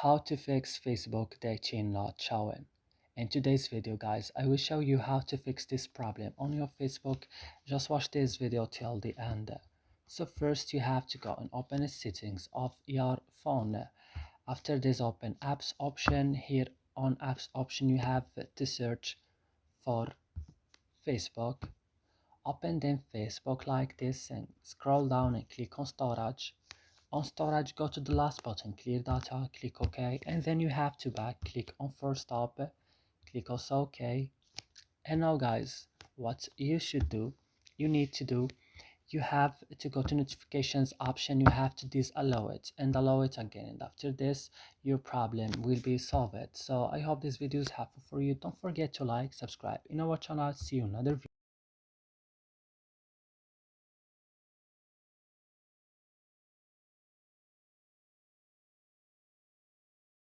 How to fix Facebook dating not showing. In today's video guys, I will show you how to fix this problem on your Facebook. Just watch this video till the end. So first you have to go and open the settings of your phone. After this, open apps option. Here on apps option you have to search for Facebook. Open then Facebook like this and scroll down and click on storage. On storage, go to the last button, clear data, click OK, and then you have to back, click on first stop, click also OK. And now guys, what you should do, you need to do, you have to go to notifications option, you have to disallow it and allow it again, and after this your problem will be solved. So I hope this video is helpful for you. Don't forget to like, subscribe in our channel. See you in another video.